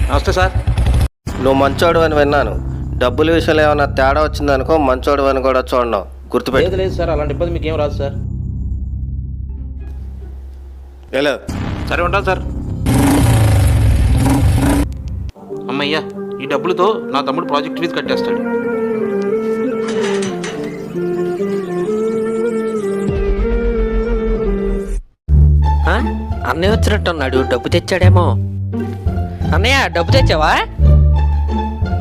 నమస్తే సార్. నువ్వు మంచోడు అని విన్నాను. డబ్బుల విషయంలో ఏమైనా తేడా వచ్చిందనుకో మంచోడు అని కూడా చూడడం గుర్తుపెట్టు. లేదు సార్, అలాంటి ఇబ్బంది మీకు ఏం రాదు సార్. హలో, సరే ఉంటాను సార్. అమ్మయ్యా, ఈ డబ్బులతో నా తమ్ముడు ప్రాజెక్ట్ ఫీజు కట్టేస్తాడు. అన్నయ్య వచ్చినట్టున్నాడు, డబ్బు తెచ్చాడేమో. అన్నయ్య డబ్బు తెచ్చావా?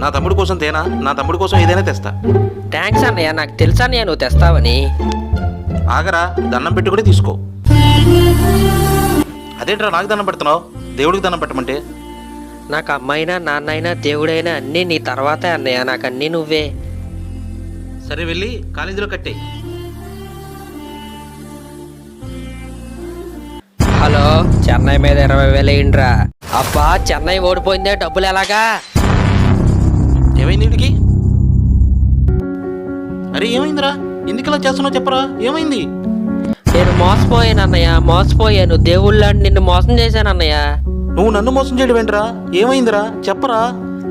నా తమ్ముడు కోసం తేనా? నా తమ్ముడు కోసం ఏదైనా తెస్తా. థ్యాంక్స్ అన్నయ్య, నాకు తెలుసా అన్నయ్య నువ్వు తెస్తావని. ఆగరా, దండం పెట్టి కూడా తీసుకో. అదేంట్రా నాకు దండం పెడుతున్నావు? దేవుడికి దండం పెట్టమంటే. నాకు అమ్మాయినా నాన్నైనా దేవుడైనా అన్నీ నీ తర్వాతే అన్నయ్య, నాకు అన్నీ నువ్వే. సరే వెళ్ళి కాలేజీలో కట్టేయి. హలో, చెన్నై మీద 20,000 వేయండిరా. అబ్బా, చెన్నై ఓడిపోయిందే, డబ్బులు ఎలాగా? ఏమైంది వీడికి? అరే ఏమైందిరా? ఎందుకు ఇలా చేస్తున్నావు చెప్పరా, ఏమైంది? నేను మోసపోయాను అన్నయ్య, మోసపోయాను. దేవుళ్ళని నిన్ను మోసం చేశాను అన్నయ్య. నువ్వు నన్ను మోసం చేయడం ఏంట్రా? ఏమైందిరా చెప్పరా.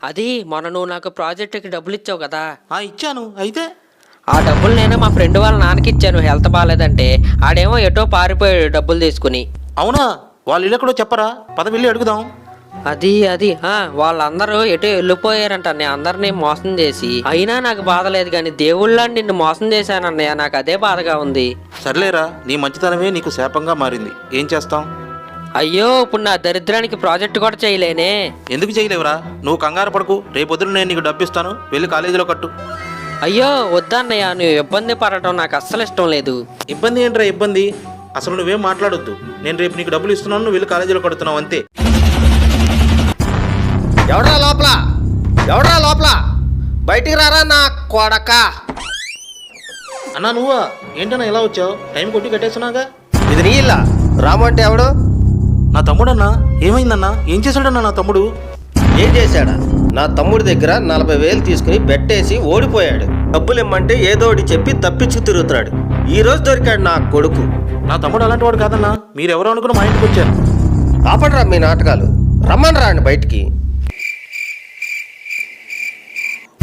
అది మొన్న నువ్వు నాకు ప్రాజెక్టుకి డబ్బులు ఇచ్చావు కదా. ఇచ్చాను. అయితే ఆ డబ్బులు నేను మా ఫ్రెండ్ వాళ్ళ నాన్నకి ఇచ్చాను, హెల్త్ బాగాలేదంటే. ఆడేమో ఎటో పారిపోయాడు డబ్బులు తీసుకుని. అవునా? వాళ్ళు ఇల్లు ఎక్కడో చెప్పరా, పద వెళ్ళి అడుగుదాం. అది వాళ్ళందరూ ఎటో వెళ్ళిపోయారంట అన్నయ్య, అందరినీ మోసం చేసి. అయినా నాకు బాధ లేదు, కానీ దేవుళ్ళని నిన్ను మోసం చేశానన్నయ్య, నాకు అదే బాధగా ఉంది. సర్లేరా, నీ మంచితనమే నీకు శాపంగా మారింది, ఏం చేస్తాం. అయ్యో, ఇప్పుడు నా దరిద్రానికి ప్రాజెక్ట్ కూడా చేయలేనే. ఎందుకు చేయలేవురా? నువ్వు కంగారు పడకు, రేపొద్దున నేను నీకు డబ్బు ఇస్తాను, వెళ్ళి కాలేజీలో కట్టు. అయ్యో వద్దన్నయ్య, నువ్వు ఇబ్బంది పడటం నాకు అస్సలు ఇష్టం లేదు. ఇబ్బంది ఏంట్రా ఇబ్బంది? అసలు నువ్వేం మాట్లాడొద్దు. నేను రేపు నీకు డబ్బులు ఇస్తున్నాను, నువ్వు వెళ్ళి కాలేజీలో కడుతున్నావు అంతే. ఎవడ్రా లోపల? బయటికి రారా నా కొడక. అన్నా నువ్వా? ఏంటన్నా ఇలా వచ్చావు? టైం కొట్టి కట్టేస్తున్నాగా. ఇది నీ ఇల్లా? రాము అంటే ఎవడు? నా తమ్ముడన్నా. ఏమైందన్నా? ఏం చేశాడన్నా నా తమ్ముడు? ఏం చేశాడా? నా తమ్ముడి దగ్గర 40,000 తీసుకుని బెట్టేసి ఓడిపోయాడు. డబ్బులు ఇమ్మంటే ఏదోటి చెప్పి తప్పించుకు తిరుగుతున్నాడు. ఈ రోజు దొరికాడు నా కొడుకు. నా తమ్ముడు అలాంటి వాడు కాదన్నా, మీరెవరో అనుకుని మా ఇంటికి వచ్చాను. ఆపడరా మీ నాటకాలు, రమ్మని రా బయటికి.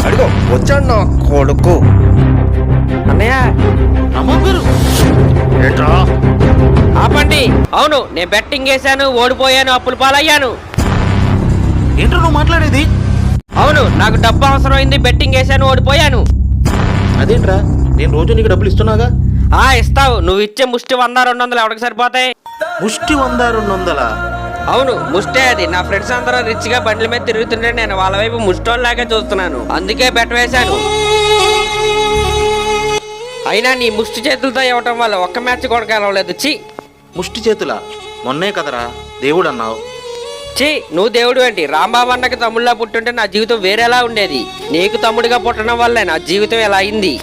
అడిగో వచ్చాడు నా కొడుకు. అన్నయ్య అమ్మగారు ఏంట్రా? ఆపండి. అవును, నేను బెట్టింగ్ వేసాను, ఓడిపోయాను, అప్పులు పాలయ్యాను. ఏంట్రా నువ్వు మాట్లాడేది? అవును, నాకు డబ్బు అవసరమైంది, బెట్టింగ్ వేసాను, ఓడిపోయాను. అదేంట్రా, నేను రోజు నీకు డబ్బులు ఇస్తున్నాగా. ఇస్తావు. నువ్వు ఇచ్చే ముష్టి 100-200 ఎవరికి సరిపోతాయి? ముష్టి 100-200? అవును, ముష్టే అది. నా ఫ్రెండ్స్ అందరూ రిచ్ గా బండ్ల మీద తిరుగుతుంటే నేను వాళ్ళ వైపు ముష్టోళ్ళలాగా చూస్తున్నాను, అందుకే బెట్ వేశాను. అయినా నీ ముష్టి చేతులతో ఇవ్వటం వల్ల ఒక్క మ్యాచ్ కూడా గెలవలేదు. చి, ముష్టి చేతులా? మొన్నే కదరా దేవుడు అన్నావు. చి, నువ్వు దేవుడు ఏంటి? రాంబాబు అన్నకి తమ్ముళ్ళ పుట్టుంటే నా జీవితం వేరేలా ఉండేది. నీకు తమ్ముడిగా పుట్టడం వల్లే నా జీవితం ఎలా అయింది.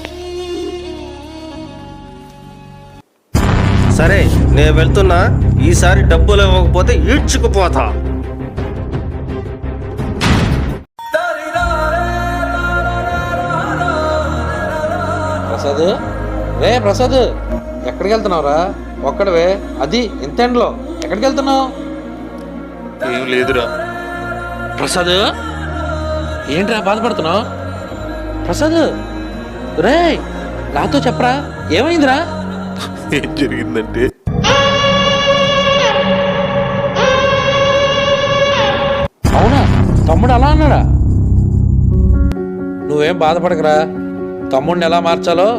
సరే నేను వెళ్తున్నా, ఈసారి డబ్బులు ఇవ్వకపోతే ఈడ్చుకుపోతా. ప్రసాద్, ప్రసాద్ ఎక్కడికి వెళ్తున్నావురా? ఒక్కడవే, అది ఇంతెండ్లో ఎక్కడికి వెళ్తున్నావు? ఏం లేదురా. ప్రసాద్ ఏంట్రా బాధపడుతున్నావు? ప్రసాద్ రే, నాతో చెప్పరా, ఏమైందిరా? ఏం జరిగిందంటే, అవునా, తమ్ముడు అలా అన్నాడా? నువ్వేం బాధపడకరా, తమ్ముడిని ఎలా మార్చాలో,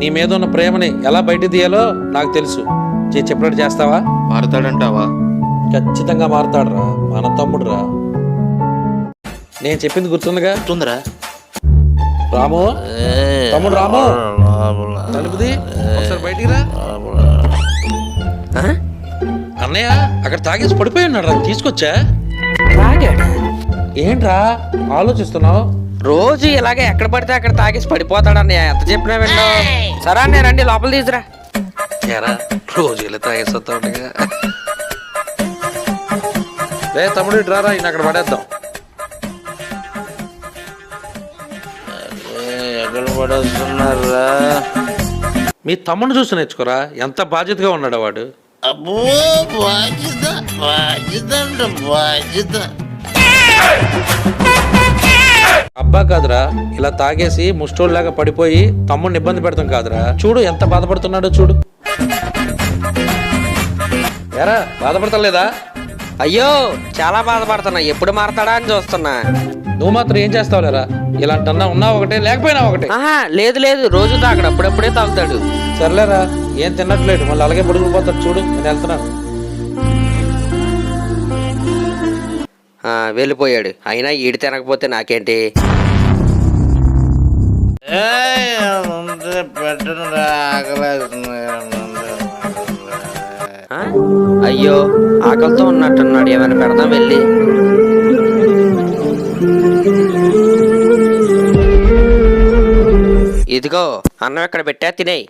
నీ మీద ఉన్న ప్రేమని ఎలా బయట తీయాలో నాకు తెలుసు. చెప్పినట్టు చేస్తావా? మారతాడంటావా? ఖచ్చితంగా మారతాడురా, మన తమ్ముడురా. నేను చెప్పింది గుర్తుందిగా? గుర్తుందిరా. రాము, తమ్ముడు రాము, తలుపుది ఒకసారి బయటికి రా. అన్నయ్య అక్కడ తాగేసి పడిపోయి ఉన్నాడు రా, తీసుకొచ్చా. ఏంట్రా ఆలోచిస్తున్నావు? రోజు ఇలాగే ఎక్కడ పడితే అక్కడ తాగేసి పడిపోతాడన్నయ్య, ఎంత చెప్పినా విండో. సరే అన్నయ్య, రండి లోపల తీసురా. రోజు ఇలా తాగేస్తా ఉండగా. రే తమ్ముడు ఇటు రారా, ఈయన అక్కడ పడేద్దాం. ఎక్కడ పడేస్తున్నారా? మీ తమ్ముడు చూసి నేర్చుకోరా, ఎంత బాధ్యతగా ఉన్నాడు వాడు. అబ్బో బాధ్యత, బాధ్యత అంటే బాధ్యత. అబ్బా కాదురా, ఇలా తాగేసి ముష్టోళ్ళలాగా పడిపోయి తమ్ముడిని ఇబ్బంది పెడతాం కాదురా. చూడు ఎంత బాధపడుతున్నాడో చూడు. ఎరా బాధపడతలేదా? అయ్యో చాలా బాధపడుతున్నా, ఎప్పుడు మారతాడా అని చూస్తున్నా. నువ్వు మాత్రం ఏం చేస్తావులేరా? ఇలాంటన్నా ఉన్నా ఒకటే లేకపోయినా ఒకటే. ఆహా లేదు లేదు, రోజు తాగడు, అప్పుడప్పుడే తాగుతాడు. సర్లేరా, ఏం తిన్నట్లేదు, మళ్ళీ అలాగే పడుకుపోతాడు. చూడు నేను వెళ్తున్నాను. వెళ్ళిపోయాడు. అయినా ఈడు తినకపోతే నాకేంటి. అయ్యో ఆకలితో ఉన్నట్టున్నాడు, ఏమైనా పెడదాం వెళ్ళి. ఇదిగో అన్నం ఎక్కడ పెట్టా, తినేయి.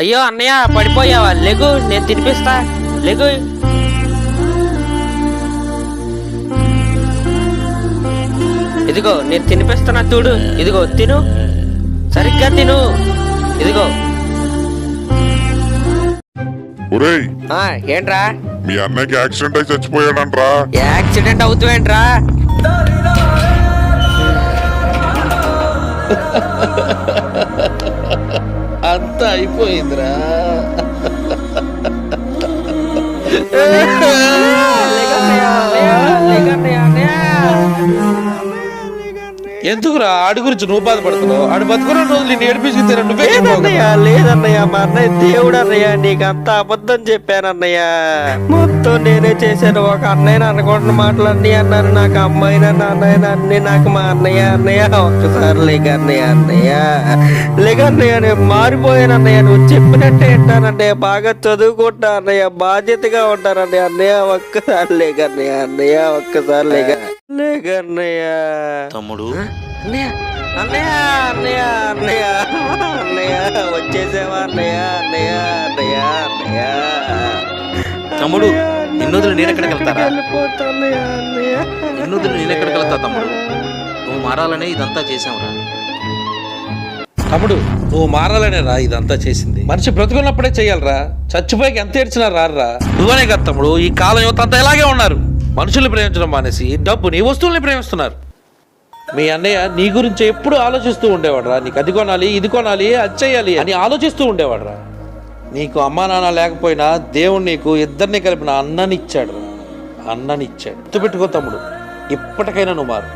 అయ్యో అన్నయ్య పడిపోయావా? లేగు, నేను తినిపిస్తా. లేగు. ఇదిగో నేను తినిపిస్తున్నా చూడు. ఇదిగో తిను, సరిగ్గా తిను. ఇదిగో. ఒరేయ్, ఏంట్రా? మీ అన్నకి యాక్సిడెంట్ అయి చచ్చిపోయాడంట్రా. యాక్సిడెంట్ అవుతావేంట్రా? అంతా అయిపోయిందిరా. ఎందుకురా ఆడి గురించి నువ్వు బాధపడుతున్నావు? ఆడు బతుకున్న రోజులు నేను ఏడిపించుకు నువ్వే లేదన్నయ్య, మా అన్నయ్య దేవుడు అన్నయ్య. నీకు అంత అబద్ధం చెప్పానన్నయ్య. మొత్తం నేనే చేశాను. ఒక అన్నయ్యని అనుకుంటున్న మాటలు అన్నీ అన్నాను. నాకు అమ్మాయినా నాన్నయ్య అన్ని నాకు మా అన్నయ్య. అన్నయ్య ఒక్కసారి లేకన్నయ్య, అన్నయ్య లేకన్నయ్య, నేను మారిపోయాను అన్నయ్య. నువ్వు చెప్పినట్టే వింటానన్నయ్య. బాగా చదువుకుంటా అన్నయ్య, బాధ్యతగా ఉంటానన్నయ్య. అన్నయ్య ఒక్కసారి లేకన్నయ్య, అన్నయ్య ఒక్కసారి లేకన్నయ్య. తమ్ముడు, అన్నయ్య అన్నయ్య అన్నయ్య అన్నయ్య అన్నయ్య వచ్చేసావా అన్నయ్య? అన్నయ్య అన్నయ్య అన్నయ్య. తమ్ముడు, నిన్నొదులు నేనెక్కడికి వెళ్తారా? అన్నయ్య నిన్నొదులు నేనెక్కడికి వెళ్తా తమ్ముడు? నువ్వు మారాలనే ఇదంతా చేసావురా. తమ్ముడు నువ్వు మారాలనే రా ఇదంతా చేసింది. మనిషి బ్రతుకున్నప్పుడే చెయ్యాలరా. చచ్చిపోయాక ఎంత ఏడ్చినా రారా. నువ్వనే కదా తమ్ముడు, ఈ కాలం యువత అంతా ఇలాగే ఉన్నారు. మనుషుల్ని ప్రేమించడం మానేసి డబ్బుని, వస్తువుల్ని ప్రేమిస్తున్నారు. మీ అన్నయ్య నీ గురించి ఎప్పుడు ఆలోచిస్తూ ఉండేవాడురా. నీకు అది కొనాలి, ఇది కొనాలి, అది చెయ్యాలి అని ఆలోచిస్తూ ఉండేవాడురా. నీకు అమ్మా నాన్న లేకపోయినా దేవుడు నీకు ఇద్దరిని కలిపిన అన్ననిచ్చాడు రా. అన్ననిచ్చాడు. గుర్తుపెట్టుకో తమ్ముడు, ఇప్పటికైనా నువ్వు మారు.